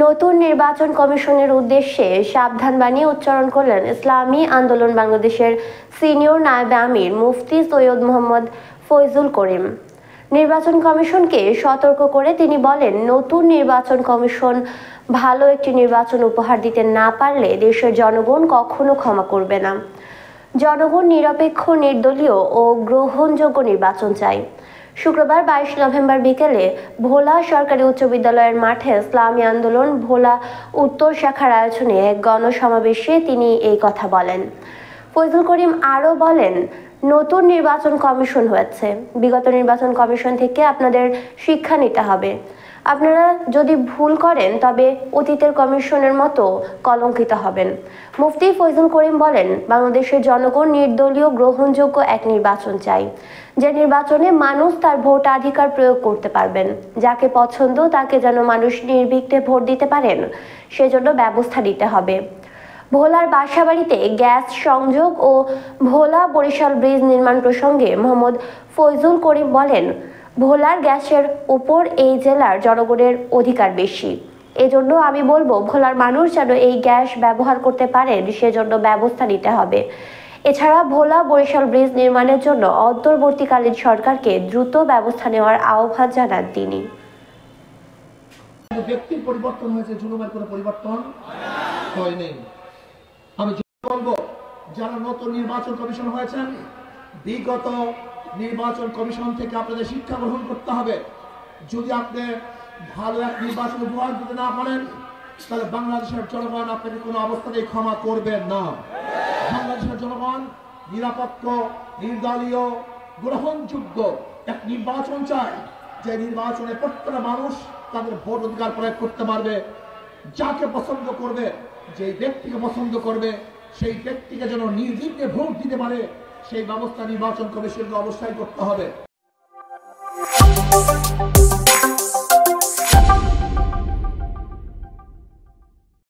নতুন নির্বাচন কমিশনের উদ্দেশ্যে সাবধানবাণী উচ্চারণ করলেন ইসলামী আন্দোলন বাংলাদেশের সিনিয়র নায়েবে আমির মুফতি সৈয়দ মোহাম্মদ ফয়জুল করিম। নির্বাচন কমিশনকে সতর্ক করে তিনি বলেন, নতুন নির্বাচন কমিশন ভালো একটি নির্বাচন উপহার দিতে না পারলে দেশের জনগণ কখনো ক্ষমা করবে না। জনগণ নিরপেক্ষ, নির্দলীয় ও গ্রহণযোগ্য নির্বাচন চায়। শুক্রবার 22 নভেম্বর বিকেলে ভোলা সরকারি উচ্চ বিদ্যালয়ের মাঠে ইসলামী আন্দোলন ভোলা উত্তর শাখার আয়োজনে এক গণসমাবেশে তিনি এই কথা বলেন। ফয়জুল করিম আরও বলেন, নতুন নির্বাচন কমিশন হয়েছে। বিগত নির্বাচন কমিশন থেকে আপনাদের শিক্ষা নিতে হবে। আপনারা যদি ভুল করেন তবে অতীতের কমিশনের মতো কলঙ্কিত হবেন। মুফতি ফয়জুল করিম বলেন, বাংলাদেশের জনগণ নির্দলীয়, গ্রহণযোগ্য এক নির্বাচন চাই, যে নির্বাচনে মানুষ তার ভোটাধিকার প্রয়োগ করতে পারবেন। যাকে পছন্দ তাকে যেন মানুষ নির্বিঘ্নে ভোট দিতে পারেন, সেজন্য ব্যবস্থা নিতে হবে। ভোলার বাসাবাড়িতে গ্যাস সংযোগ ও ভোলা বরিশাল ব্রিজ নির্মাণ প্রসঙ্গে মোহাম্মদ ফয়জুল করিম বলেন, ভোলার গ্যাসের উপর এই জেলার জনগণের অধিকার বেশি। এজন্য আমি বলবো, ভোলার মানুষ যেন এই গ্যাস ব্যবহার করতে পারেন, সেজন্য ব্যবস্থা নিতে হবে। এছাড়া ভোলা বরিশাল ব্রিজ নির্মাণের জন্য অন্তর্বর্তীকালীন সরকারকে দ্রুত ব্যবস্থা নেওয়ার আহ্বান জানান তিনি। ব্যক্তির পরিবর্তন হয়েছে, জুলুমের কোনো পরিবর্তন হয়নি। আমি বলবো, যারা নতুন নির্বাচন কমিশন হয়েছেন, বিগত নির্বাচন কমিশন থেকে আপনাদের শিক্ষা গ্রহণ করতে হবে। যদি আপনি ভালো এক নির্বাচন উপহার দিতে না পারেন, তাহলে বাংলাদেশের জনগণ আপনাকে কোনো অবস্থাতেই ক্ষমা করবেন না। বাংলাদেশের জনগণ নিরপেক্ষ, নির্দলীয়, গ্রহণযোগ্য এক নির্বাচন চায়, যে নির্বাচনে প্রত্যেকটা মানুষ তাদের ভোট অধিকার প্রয়োগ করতে পারবে। যাকে পছন্দ করবে, যে ব্যক্তিকে পছন্দ করবে, সেই ব্যক্তিকে যেন নির্বিঘ্নে ভোট দিতে পারে, সেই ব্যবস্থা নির্বাচন কমিশনকে অবশ্যই করতে হবে।